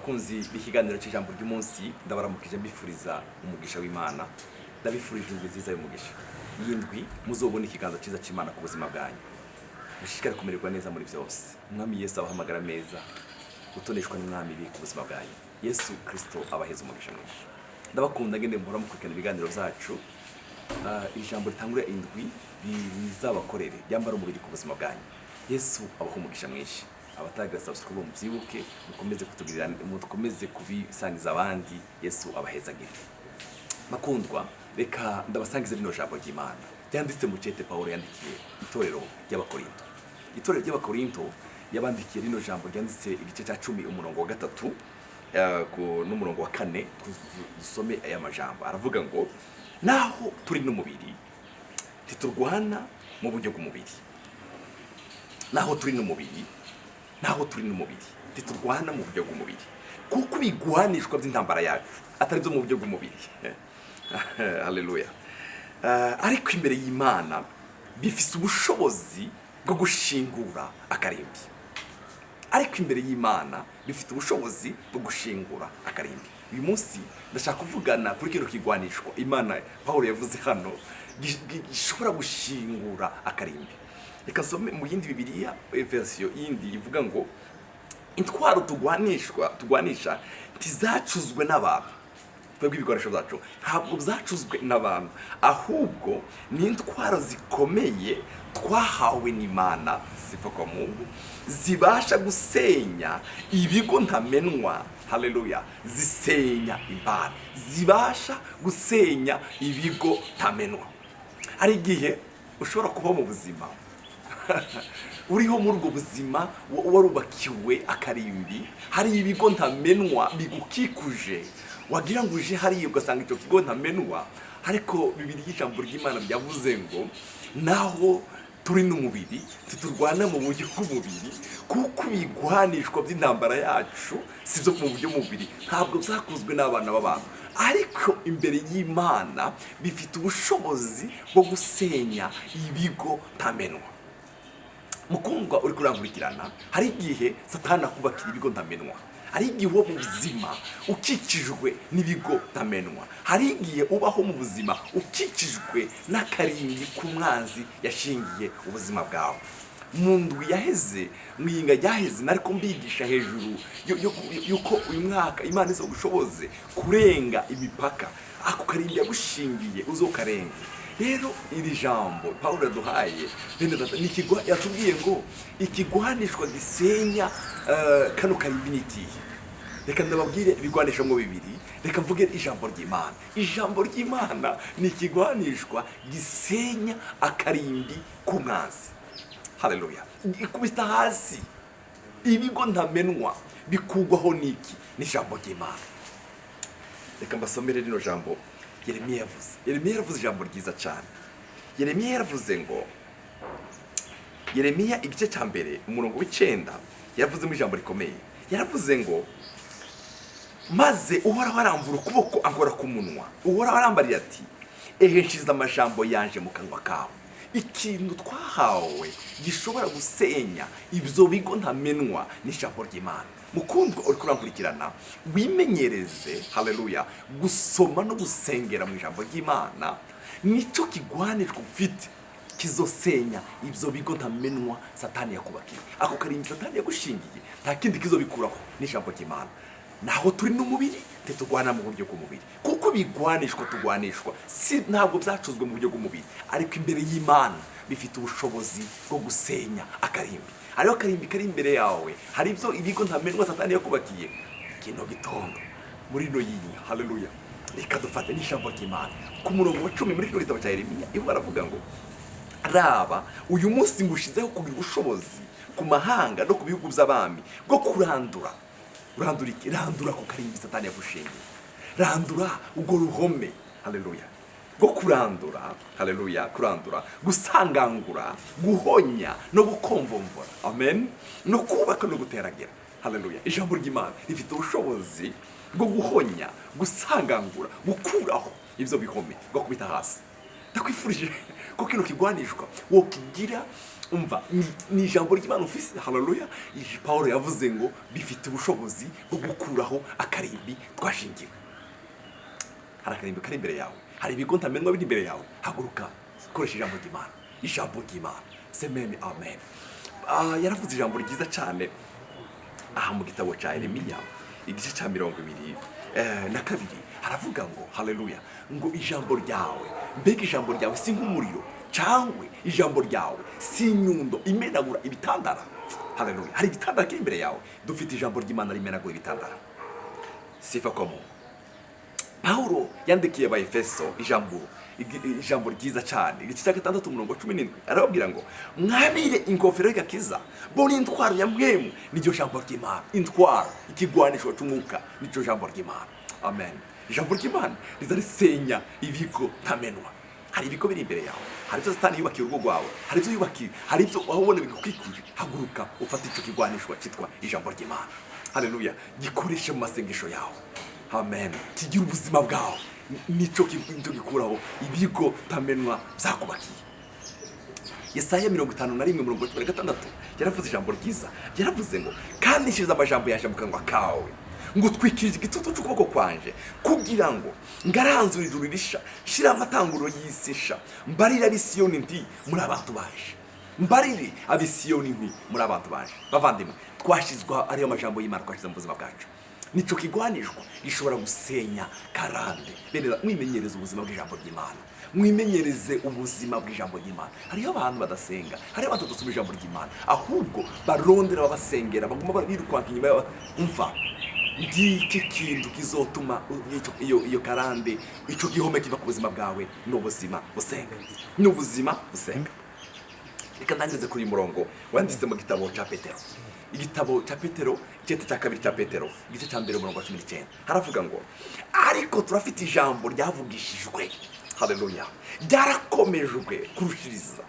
bakunzi b'ikiganiro cy'ijambo ry'umunsi ndabaramukije mbifuriza umugisha w'Imana, ndabifurije indwi nziza y'umugisha. Yindwi muzobona ikiganza cyiza cy'Imana ku buzima bwanyu, mushishikare kumererwa neza muri byose. Umwami Yesu abahamagara meza, utoneshwa n'umwami bi ku buzima bwanyu. Yesu Kristo abaheza umugisha mwinshi. Ndabakunda ngende muhora mukurikirana ibiganiro byacu. Ijambo ritangura indwi bizabakorere ryambara umubiri ku buzima bwanyu. Yesu abaho umugisha mwinshi. Abataga subscribe mubyibuke, mukomeze kutugirira, mukomeze kubisangiza abandi. Yesu abahezagire. Makundwa, reka ndabasangiza rino jambo ry'Imana ryanditse mu cete Paulo yandikiye itorero ry'Abakorinto. Itorero ry'Abakorinto yabandikiye rino jambo ryanditse igice cya 10 umurongo wa 3 n'umurongo wa 4. Dusome aya majambo. Aravuga ngo naho turi n'umubiri titurwana mu buryo bw'umubiri. Naho turi n'umubiri titurwana mu buryo bw'umubiri, kuko bigwanishwa by'intambara yacu atari byo mu buryo bw'umubiri. Haleluya. Ariko imbere y'Imana bifise ubushobozi bwo gushingura akarimbi. Ariko imbere y'Imana bifite ubushobozi bwo gushingura akarimbi. Uyu munsi ndashaka kuvugana kuri kino kigwanishwa Imana Paulo yavuze hano gishobora gushingura akarimbi. Reka nsome mu yindi Bibiliya version yindi ivuga ngo intwaro tugwanisha tizacuzwe n'abantu. Twebwe ibikoresho byacu ntabwo bzacuzwe n'abantu, ahubwo ni intwaro zikomeye twahawe n'Imana ziva kwa Mungu, zibasha gusenya ibigo ntamenwa. Haleluya. Zisenya imbara, zibasha gusenya ibigo ntamenwa. Ari igihe ushobora kuba mu buzima uriho muri ubwo buzima warubakiwe akarimbi, hari ibigo ntamenwa bigukikuje, wagira ngo uje hariya ugasanga icyo kigo ntamenwa. Ariko Bibiliya ijambo ry'Imana ryavuze ngo naho turi n'umubiri titurwana mu buryo bw'umubiri, kuko bigwanishwa by'intambara yacu sivyo mu buryo bw'umubiri, ntabwo byakozwe n'abana b'abantu, ariko imbere y'Imana bifite ubushobozi bwo gusenya ibigo ntamenwa. Mukundwa uri kurankurikirana, hari igihe Satani akubakira ibigo ntamenwa. Hari igihe uba mu buzima ukikijwe n'ibigo ntamenwa. Hari igihe ubaho mu buzima ukikijwe n'akarimbi k'umwanzi yashingiye ubuzima bwawe. Mu ndwi yaheze, mwinga yaheze nariko mbigisha hejuru yuko uyu mwaka Imana izo gushoboze kurenga imipaka. Ako karimbi yagushingiye uzokarenge. Rero iri jambo Paulo yaduhaye nikigwa yatubwiye ngo ikigwanishwa gisenya kano karimbi n'ikihe. Reka ndababwire ibigwanisho ngo bibiri. Reka mvuge ijambo ry'Imana. Ijambo ry'Imana ni ikigwanishwa gisenya akarimbi k'umwanzi. Haleluya. Ikubita hasi ibigo ntamenwa bikugwaho niki n'ijambo ry'Imana. Reka mbasomere rino jambo Yeremiya yavuze ijambo ryiza cyane. Yeremiya yaravuze ngo, Yeremiya igice cya mbere umurongo w'9 yavuzemo ijambo rikomeye. Yaravuze ngo maze uhoraho arambura ukuboko ankora ku munwa, uhoraho arambarira ati ehe nshize amajambo yanje mu kanwa kawe. Ikintu twahawe gishobora gusenya ibyo bigo ntamenwa n'ijambo ry'Imana. Mukundwa uri kurankurikirana, wimenyereze haleluya gusoma no gusengera mu ijambo ry'Imana. Nicyo kigwanishwa ufite kizosenya ibyo bigo ntamenwa Satani yakubakiye. Ako karimbi Satani yagushingiye nta kindi kizobikuraho n'ijambo ry'Imana. Naho turi n'umubiri tetugwana mu buryo bw'umubiri, kuko bigwanishwa tugwanishwa si ntabwo byacuzwe mu buryo bw'umubiri, ariko imbere y'Imana bifite ubushobozi bwo gusenya akarimbi. Ariho akarimbi kari imbere yawe, hari ibyo ibigo ntamenwa Satani yakubakiye. Kino gitondo muri no yinya, haleluya, reka dufate n'ijambo ry'Imana ku murongo wa 10 muri kino gitabo cya Yeremiya. Iho baravuga ngo raba uyu munsi ngushizeho kugira ubushobozi ku mahanga no ku bihugu by'abami bwo kurandura ku karimbi Satani yagushingiye. Randura ubwo ruhome, haleluya, bwo kurandura, haleluya, kurandura, gusangangura, guhonya no gukomvomvora, amen, no kubaka no guteragira, haleluya. Ijambo ry'Imana rifite ubushobozi bwo guhonya, gusangangura, gukuraho ibyo bihome bwo kubita hasi. Ndakwifurije ko kino kigwanishwa wo kigira umva ni ijambo ry'Imana ufise. Haleluya. Paulo yavuze ngo bifite ubushobozi bwo gukuraho akarimbi twashingiwe. Hari akarimbi kari imbere yawe, hari ibigo ntamenwa biri imbere yawe. Haguruka koresha ijambo ry'Imana, ijambo ry'Imana. Semeni amen. Yaravuze ijambo ryiza cyane aha mu gitabo cya Yeremiya igice cya 22 haravuga ngo haleluya, ngo ijambo ryawe, mbega ijambo ryawe si nk'umuriro cyangwa ijambo ryawe si inyundo imenagura ibitandara. Haleluya. Hari ibitandara kiri imbere yawe, dufite ijambo ry'Imana rimenagura ibitandara. Sifa kwa Mungu. Paulo yandikiye ba Efeso ijambo ryiza cyane igice cya 6:17 arababwira ngo mwabire ingofero y'agakiza bo n'intwaro ya mwemu n'iryo jambo ry'Imana. Intwaro, ikigwanisho cy'umwuka n'iryo jambo ry'Imana. Amen. Ijambo ry'Imana rizarisenya ibigo ntamenwa. Hari ibigo biri imbere yawe, hari ibyo Satani yubakiye urugo rwawe, hari ibyo yubakiye, hari ibyo wabona bigukikije. Haguruka ufate icyo kigwanisho cyitwa ijambo ry'Imana. Haleluya. Gikoreshe mu masengesho yawe. Amen. Kigira ubuzima bwawe, nico gikuraho ibigo ntamenwa byakubakiye. Yesaya 51:16 yaravuze ijambo ryiza, yaravuze ngo kandi nshize amajambo yaje mu kanwa kawe ngo twikirije igitutu cy'ukuboko kwanje kugira ngo ngaranzura ijuru risha shira amatanguro y'isisha mbarira abisiyoni nti muri abantu baje, mbarire abisiyoni nti muri abantu baje. Bavandimwe, twashizwa ariyo majambo y'Imana twashize mu buzima bwacu. Nico kigwanishwa gishobora gusenya karande. Bene mwimenyereze ubuzima bw'ijambo ry'Imana, mwimenyereze ubuzima bw'ijambo ry'Imana. Hariyo abantu badasenga, hariyo abantu badasoma ijambo ry'Imana, ahubwo barondera babasengera, baguma birukanka inyuma umva ngiki kintu kizotuma iyo karande, ico gihome kiva ku buzima bwawe n'ubuzima busenga, n'ubuzima busenga. Reka ndangirize kuri murongo wanditse mu gitabo cya Petero. Igitabo cya Petero, igice cya 2 cya Petero, igice cya 1:19 haravuga ngo ariko turafite ijambo ryavugishijwe. Haleluya. Ryarakomejwe kurushiriza,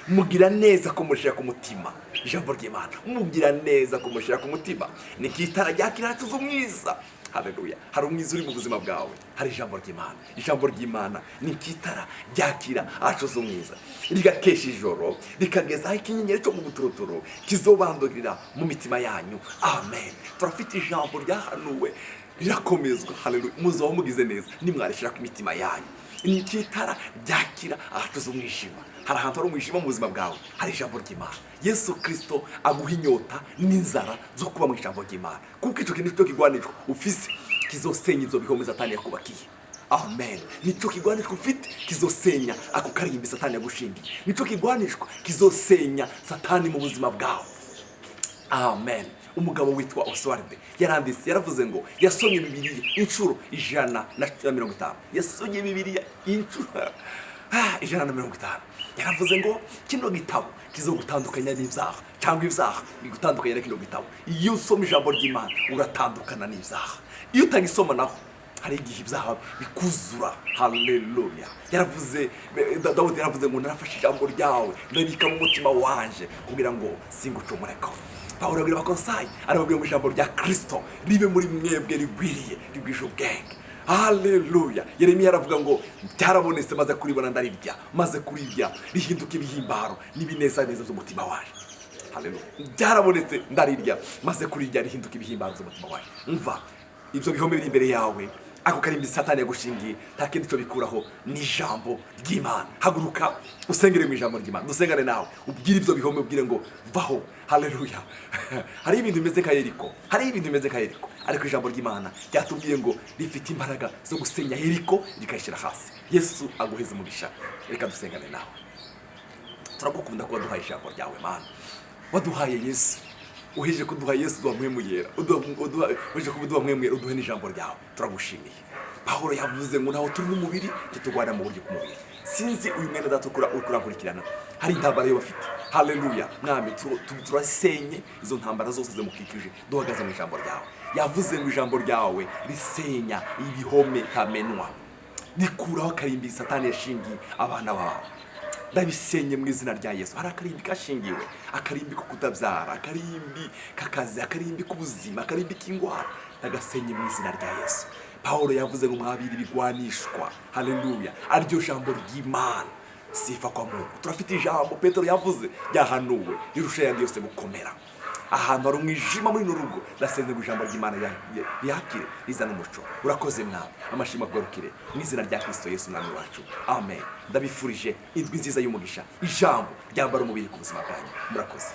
mugira neza ko mushira ku mutima. Ijambo ry'Imana, mugira neza ko mushira ku mutima, ni kitara ryakira tuzumwiza. Haleluya. Hari umwiza uri mu buzima bwawe, hari ijambo ry'Imana. Ijambo ry'Imana ni kitara ryakira acuza umwiza, rigakesha ijoro rikageza ikinyenyeri cyo mu buturuturu kizobandurira mu mitima yanyu. Amen. Turafite ijambo ryahanuwe rirakomezwa. Haleluya. Muzo mugize neza nimwarishira ku mitima yanyu. Ni kitara ryakira acuza umwijima. Hari ahantu hari umwijima mu buzima bwawe, hari ijambo ry'Imana. Yesu Kristo aguha inyota n'inzara zo kuba mu ijambo ry'Imana, kuko icyo kintu cyo kigwanishwa ufise kizosenya ibyo bihome Satani yakubakiye. Amen. Nico kigwanishwa ufite kizosenya ako karimbi Satani yagushingiye. Nico kigwanishwa kizosenya Satani mu buzima bwawe. Amen. Umugabo witwa Oswald yaranditse, yaravuze ngo yasomye Bibiliya inshuro 150. Yasomye Bibiliya inshuro 150. Yaravuze ngo kino gitabo kizogutandukanya n'ibyaha, cyangwa ibyaha bigutandukanya na kino gitabo. Iyo usoma ijambo ry'Imana uratandukana n'ibyaha. Iyo utagisoma naho hari igihe ibyaha bikuzura. Haleluya. Yaravuze Dawudi yaravuze ngo narafashe ijambo ryawe ndabika mu mutima wanje kugira ngo singucumureko. Paulo abwira abakonsayi, arababwira ngo ijambo rya Kristo ribe muri mwebwe rigwiriye, rigwije ubwenge. Haleluya. Yeremiya aravuga ngo byarabonetse maze kuribona ndarirya, maze kurirya rihinduka ibihimbaro n'ibinezaneza z'umutima waje. Haleluya. Byarabonetse ndarirya, maze kurirya rihinduka ibihimbaro z'umutima waje. Umva ibyo bihome biri imbere yawe, ako karimbi Satani yagushingiye, nta kindi cyo bikuraho ni ijambo ry'Imana. Haguruka usengere mu ijambo ry'Imana, dusengane nawe ubwire ibyo bihome, ubwire ngo vaho. Haleluya. Hari ibintu bimeze nka Yeriko, hari ibintu bimeze nka Yeriko, ariko ijambo ry'Imana ryatubwiye ngo rifite imbaraga zo gusenya Yeriko rikayishyira hasi. Yesu aguheze umugisha. Reka dusengane nawe. Turagukunda ko waduhaye ijambo ryawe Mana, waduhaye Yesu, uheje kuduha Yesu duhamwemuyera, uheje kuduha mwemuyera, uduhe n'ijambo ryawe. Turagushimiye. Paulo yavuze ngo naho turi n'umubiri tutugwana mu buryo bw'umubiri. Sinzi uyu mwene datukura ukurankurikirana, hari intambara yo bafite. Haleluya. Mwami, turasenye izo ntambara zose zemukikije, duhagaze mu ijambo ryawe. Yavuze ngo ijambo ryawe risenya ibihome ntamenwa, rikuraho akarimbi Satani yashingiye abana bawe. Ndabisenye mu izina rya Yesu. Hari akarimbi kashingiwe, akarimbi ko kutabyara, akarimbi kakazi, akarimbi k'ubuzima, akarimbi k'ingwara, ndagasenye mu izina rya Yesu. Paulo yavuze ngo mwabiri bigwanishwa. Haleluya. Aryo jambo ry'Imana sifa kwa Mungu. Turafite ijambo Petero yavuze ryahanuwe rirusha ayandi yose gukomera. Ahantu hari umwijima muri n'urugo, ndasenze ngo ijambo ry'Imana rihakire rizana umuco. Urakoze mwana, amashimwe agarukire mu izina rya Kristo Yesu umwami wacu, amen. Ndabifurije indwi nziza y'umugisha, ijambo ryambara umubiri ku buzima bwanyu. Murakoze.